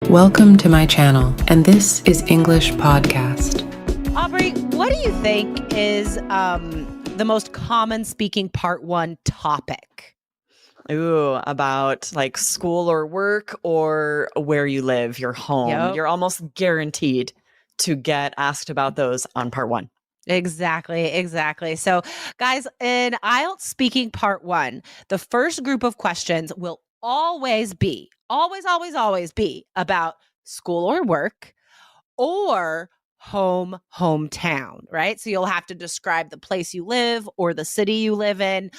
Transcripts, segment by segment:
Welcome to my channel, and this is English Podcast. Aubrey, what do you think is the most common speaking part one topic? Ooh, about like school or work or where you live, your home. Yep. You're almost guaranteed to get asked about those on part one. Exactly. So, guys, in IELTS speaking part one, the first group of questions will always be about school or work or hometown, right? So you'll have to describe the place you live or the city you live in,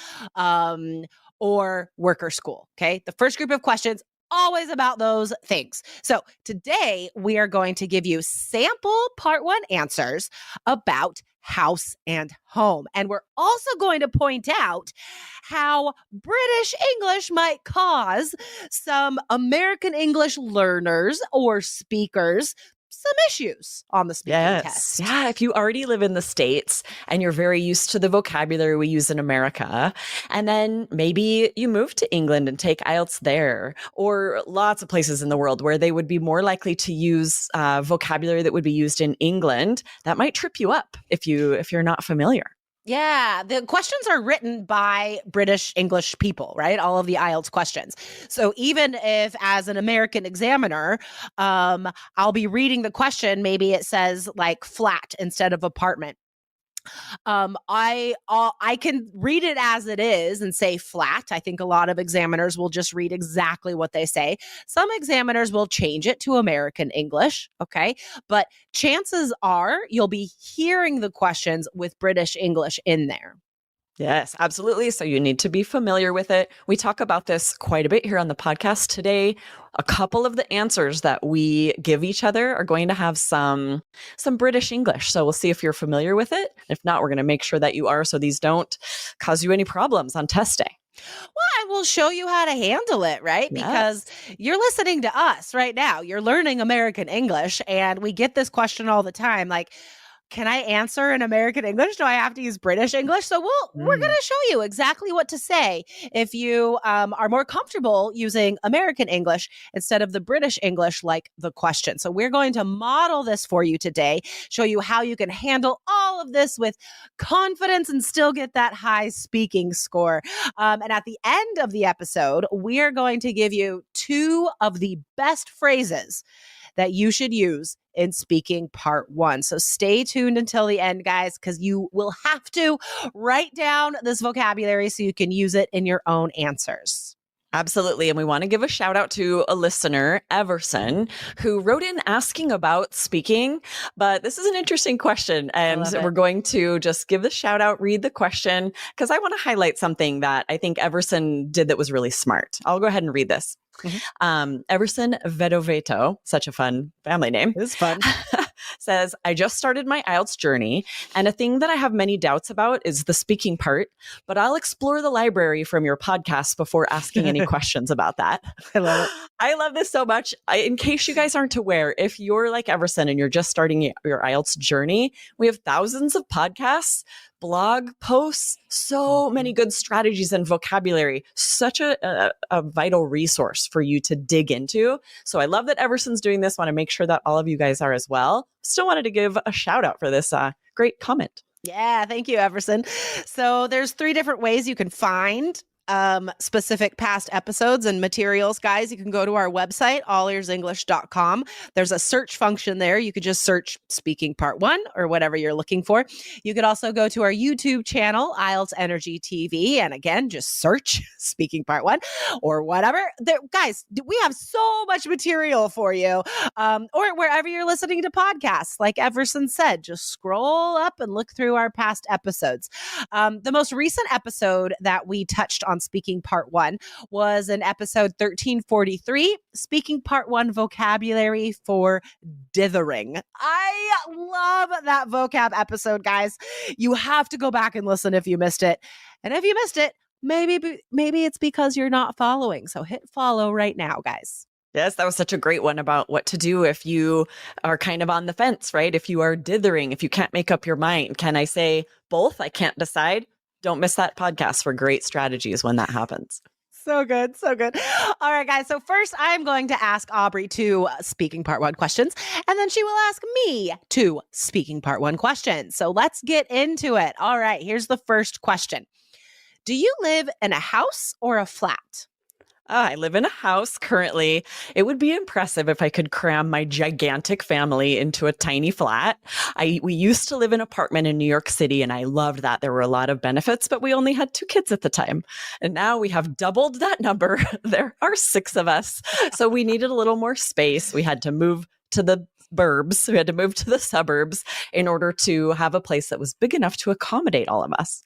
or work or school, okay? The first group of questions, always about those things. So today we are going to give you sample part one answers about house and home. And we're also going to point out how British English might cause some American English learners or speakers some issues on the speaking test. Yeah, if you already live in the States and you're very used to the vocabulary we use in America, and then maybe you move to England and take IELTS there, or lots of places in the world where they would be more likely to use vocabulary that would be used in England, that might trip you up if you're not familiar. Yeah, the questions are written by British English people, right? All of the IELTS questions. So even if as an American examiner, I'll be reading the question, maybe it says like flat instead of apartment. I can read it as it is and say flat. I think a lot of examiners will just read exactly what they say. Some examiners will change it to American English, okay? But chances are you'll be hearing the questions with British English in there. Yes, absolutely. So you need to be familiar with it. We talk about this quite a bit here on the podcast today. A couple of the answers that we give each other are going to have some British English. So we'll see if you're familiar with it. If not, we're going to make sure that you are so these don't cause you any problems on test day. Well, I will show you how to handle it, right? Yes. Because you're listening to us right now. You're learning American English, and we get this question all the time, like, can I answer in American English? Do I have to use British English? So we're going to show you exactly what to say if you are more comfortable using American English instead of the British English like the question. So we're going to model this for you today, show you how you can handle all of this with confidence and still get that high speaking score. And at the end of the episode, we are going to give you 2 of the best phrases that you should use in speaking part one. So stay tuned until the end, guys, because you will have to write down this vocabulary so you can use it in your own answers. Absolutely. And we want to give a shout out to a listener, Everson, who wrote in asking about speaking. But this is an interesting question. And we're going to just give the shout out, read the question, because I want to highlight something that I think Everson did that was really smart. I'll go ahead and read this. Everson Vedoveto, such a fun family name. It is fun. Says, I just started my IELTS journey, and a thing that I have many doubts about is the speaking part, but I'll explore the library from your podcast before asking any questions about that. I love it. I love this so much. In case you guys aren't aware, if you're like Everson and you're just starting your IELTS journey, we have thousands of podcasts, blog posts, so many good strategies and vocabulary, such a vital resource for you to dig into. So I love that Everson's doing this. Want to make sure that all of you guys are as well. Still wanted to give a shout out for this great comment. Yeah, thank you, Everson. So there's 3 different ways you can find specific past episodes and materials, guys. You can go to our website, allearsenglish.com. There's a search function there. You could just search speaking part one or whatever you're looking for. You could also go to our YouTube channel, IELTS Energy TV. And again, just search speaking part one or whatever. Guys, we have so much material for you. Or wherever you're listening to podcasts, like Everson said, just scroll up and look through our past episodes. The most recent episode that we touched on speaking part one was in episode 1343, speaking part one vocabulary for dithering. I love that vocab episode, guys. You have to go back and listen if you missed it. And if you missed it, maybe it's because you're not following. So hit follow right now, guys. Yes, that was such a great one about what to do if you are kind of on the fence, right? If you are dithering, if you can't make up your mind. Can I say both? I can't decide. Don't miss that podcast for great strategies when that happens. So good. So good. All right, guys. So first, I'm going to ask Aubrey two speaking part one questions, and then she will ask me two speaking part one questions. So let's get into it. All right. Here's the first question. Do you live in a house or a flat? I live in a house currently. It would be impressive if I could cram my gigantic family into a tiny flat. We used to live in an apartment in New York City, and I loved that. There were a lot of benefits, but we only had 2 kids at the time. And now we have doubled that number. There are 6 of us. So we needed a little more space. We had to move to the burbs. We had to move to the suburbs in order to have a place that was big enough to accommodate all of us.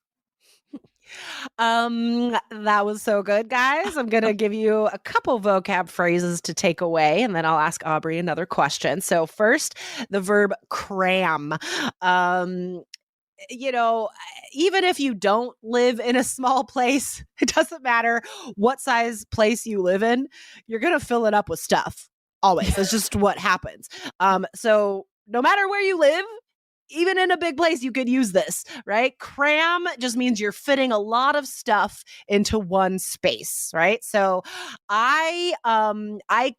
That was so good, guys. I'm going to give you a couple vocab phrases to take away, and then I'll ask Aubrey another question. So first, the verb cram. You know, even if you don't live in a small place, it doesn't matter what size place you live in, you're going to fill it up with stuff. Always. That's just what happens. So no matter where you live, even in a big place, you could use this, right? Cram just means you're fitting a lot of stuff into one space, right? So I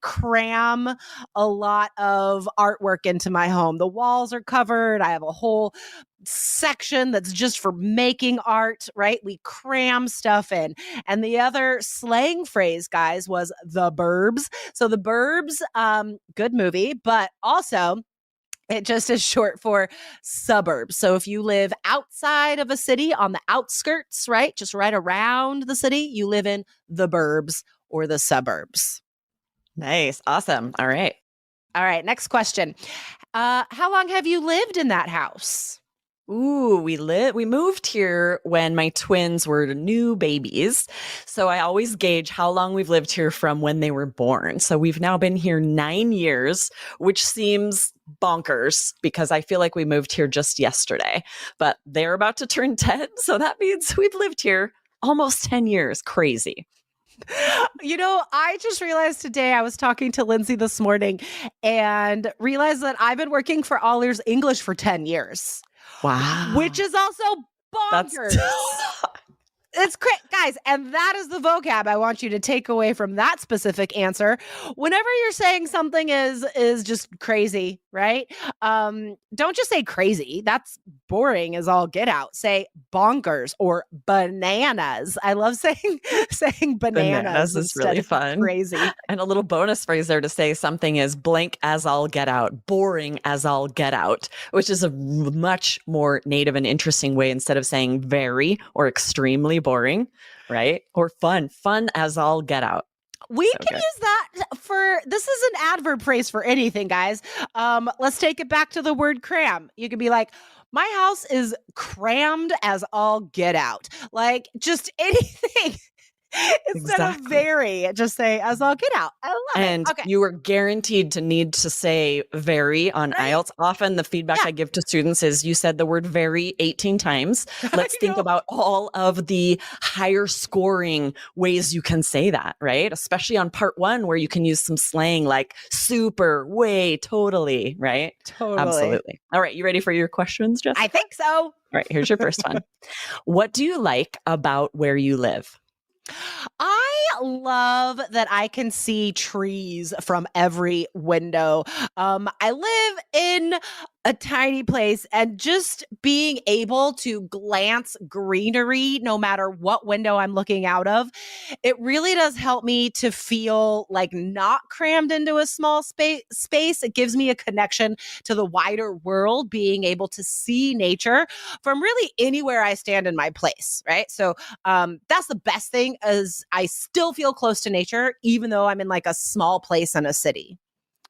cram a lot of artwork into my home. The walls are covered. I have a whole section that's just for making art, right? We cram stuff in. And the other slang phrase, guys, was the burbs. So the burbs, good movie, but also it just is short for suburbs. So if you live outside of a city on the outskirts, right, just right around the city, you live in the burbs or the suburbs. Nice. Awesome. All right. All right. Next question. How long have you lived in that house? Ooh, we moved here when my twins were new babies. So I always gauge how long we've lived here from when they were born. So we've now been here 9 years, which seems bonkers because I feel like we moved here just yesterday, but they're about to turn 10. So that means we've lived here almost 10 years. Crazy. You know, I just realized today I was talking to Lindsay this morning and realized that I've been working for All Ears English for 10 years. Wow. Which is also bonkers. It's great, guys. And that is the vocab I want you to take away from that specific answer. Whenever you're saying something is just crazy, right? Don't just say crazy. That's boring as all get out. Say bonkers or bananas. I love saying bananas is really fun. Crazy. And a little bonus phrase there to say something is blank as all get out, boring as all get out, which is a much more native and interesting way instead of saying very or extremely boring, right? Or fun as all get out. We can use that this is an adverb phrase for anything, guys. Let's take it back to the word cram. You could be like, my house is crammed as all get out. Like just anything. Instead of very, just say as all get out. I love it. And you are guaranteed to need to say very on IELTS. Often the feedback I give to students is you said the word very 18 times. Let's think about all of the higher scoring ways you can say that, right? Especially on part 1 where you can use some slang like super, way, totally, right? Totally. Absolutely. All right. You ready for your questions, Jessica? I think so. All right. Here's your first one. What do you like about where you live? I love that I can see trees from every window. I live in a tiny place, and just being able to glance greenery no matter what window I'm looking out of, it really does help me to feel like not crammed into a small space. It gives me a connection to the wider world, being able to see nature from really anywhere I stand in my place, right? So that's the best thing, is I still feel close to nature, even though I'm in like a small place in a city.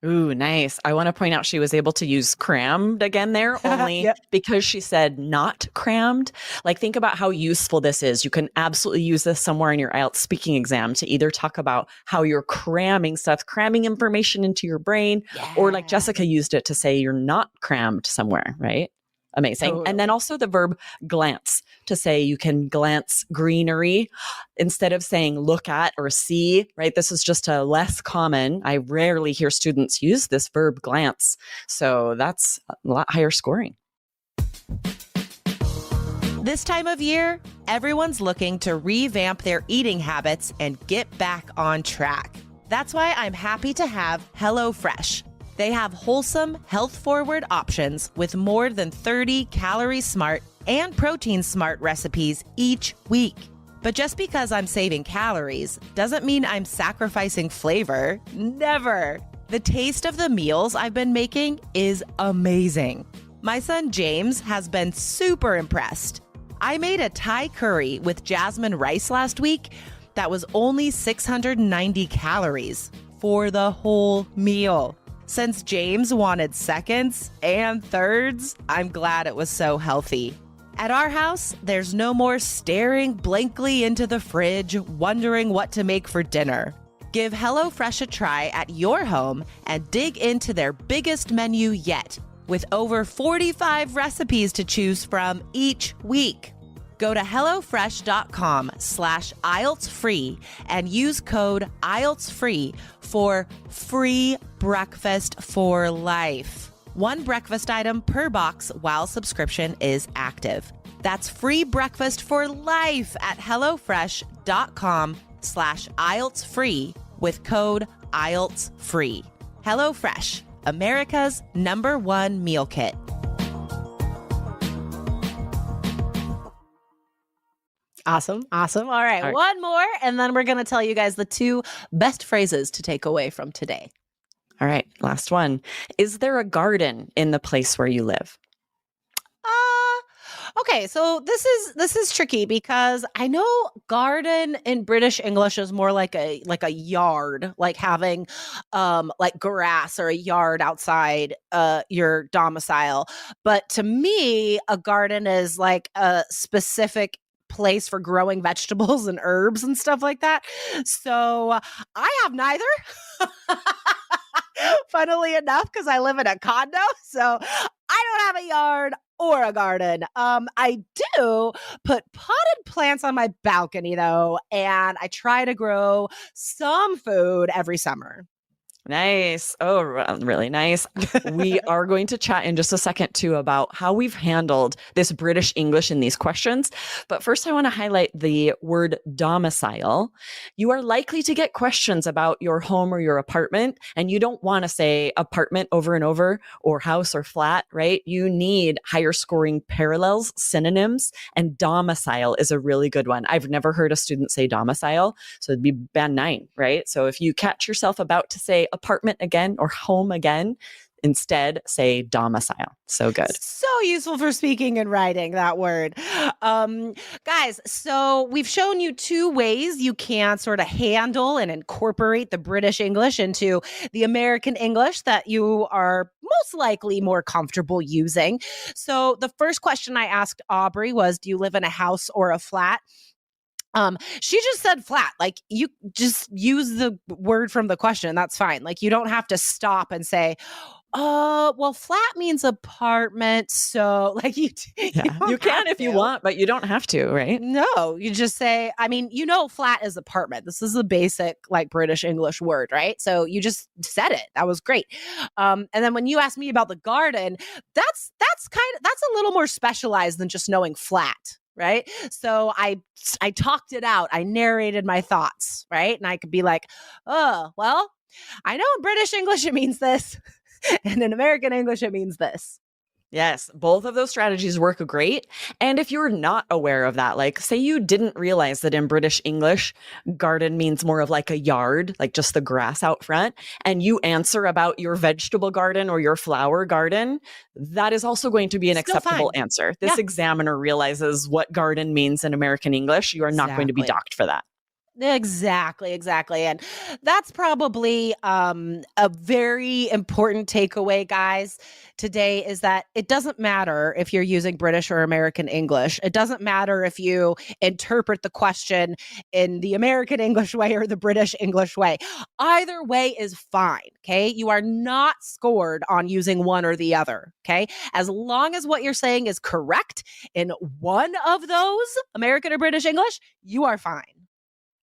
Ooh, nice. I want to point out she was able to use crammed again there, only because she said not crammed. Like, think about how useful this is. You can absolutely use this somewhere in your IELTS speaking exam to either talk about how you're cramming stuff, cramming information into your brain, or like Jessica used it to say you're not crammed somewhere, right? Amazing. Totally. And then also the verb glance, to say you can glance greenery instead of saying look at or see, right? This is just a less common. I rarely hear students use this verb glance. So that's a lot higher scoring. This time of year, everyone's looking to revamp their eating habits and get back on track. That's why I'm happy to have HelloFresh. They have wholesome, health-forward options with more than 30 calorie-smart and protein-smart recipes each week. But just because I'm saving calories doesn't mean I'm sacrificing flavor. Never. The taste of the meals I've been making is amazing. My son James has been super impressed. I made a Thai curry with jasmine rice last week that was only 690 calories for the whole meal. Since James wanted seconds and thirds, I'm glad it was so healthy. At our house, there's no more staring blankly into the fridge, wondering what to make for dinner. Give HelloFresh a try at your home and dig into their biggest menu yet, with over 45 recipes to choose from each week. Go to HelloFresh.com/IELTSfree and use code IELTSfree for free breakfast for life. One breakfast item per box while subscription is active. That's free breakfast for life at HelloFresh.com/IELTSfree with code IELTSfree. HelloFresh, America's #1 meal kit. Awesome. All right. One more, and then we're going to tell you guys the 2 best phrases to take away from today. All right, last one. Is there a garden in the place where you live? Okay, so this is tricky because I know garden in British English is more like a yard, like having like grass or a yard outside your domicile. But to me, a garden is like a specific place for growing vegetables and herbs and stuff like that. So I have neither. Funnily enough, because I live in a condo, so I don't have a yard or a garden. I do put potted plants on my balcony though, and I try to grow some food every summer. Nice. Oh, really nice. We are going to chat in just a second too about how we've handled this British English in these questions. But first, I want to highlight the word domicile. You are likely to get questions about your home or your apartment, and you don't want to say apartment over and over or house or flat, right? You need higher scoring parallels, synonyms, and domicile is a really good one. I've never heard a student say domicile, so it'd be band 9, right? So if you catch yourself about to say apartment again or home again, instead say domicile. So good. So useful for speaking and writing, that word. Guys, so we've shown you 2 ways you can sort of handle and incorporate the British English into the American English that you are most likely more comfortable using. So the first question I asked Aubrey was, do you live in a house or a flat? She just said flat. Like, you just use the word from the question. That's fine. Like, you don't have to stop and say, well, flat means apartment. So like you can if you want, but you don't have to, right? No, you just say, I mean, flat is apartment. This is a basic like British English word, right? So you just said it. That was great. And then when you asked me about the garden, that's a little more specialized than just knowing flat. Right. So I talked it out. I narrated my thoughts. Right. And I could be like, oh, well, I know in British English it means this. And in American English it means this. Yes, both of those strategies work great. And if you're not aware of that, like say you didn't realize that in British English, garden means more of like a yard, like just the grass out front, and you answer about your vegetable garden or your flower garden, that is also going to be an acceptable answer. This examiner realizes what garden means in American English. You are not going to be docked for that. Exactly. And that's probably a very important takeaway, guys, today is that it doesn't matter if you're using British or American English. It doesn't matter if you interpret the question in the American English way or the British English way. Either way is fine, okay? You are not scored on using one or the other, okay? As long as what you're saying is correct in one of those, American or British English, you are fine.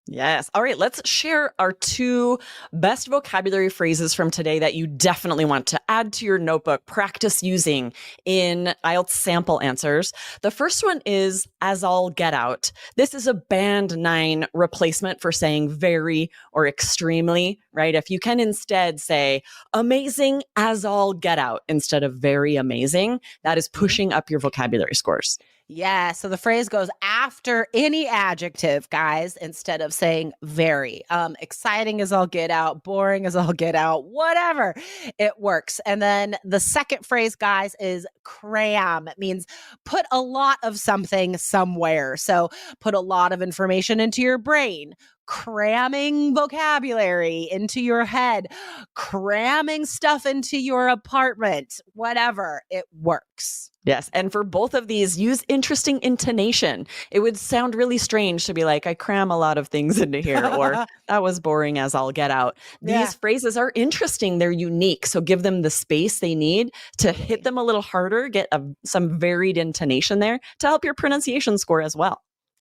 Yes. All right. Let's share our 2 best vocabulary phrases from today that you definitely want to add to your notebook, practice using in IELTS sample answers. The first one is as all get out. This is a band 9 replacement for saying very or extremely, right? If you can instead say amazing as all get out instead of very amazing, that is pushing up your vocabulary scores. Yeah. So the phrase goes after any adjective, guys, instead of saying very. Exciting as all get out, boring as all get out, whatever. It works. And then the second phrase, guys, is cram. It means put a lot of something somewhere. So put a lot of information into your brain. Cramming vocabulary into your head, cramming stuff into your apartment, whatever, it works. Yes. And for both of these, use interesting intonation. It would sound really strange to be like, I cram a lot of things into here, or that was boring as all get out. These phrases are interesting. They're unique. So give them the space they need to hit them a little harder, get some varied intonation there to help your pronunciation score as well.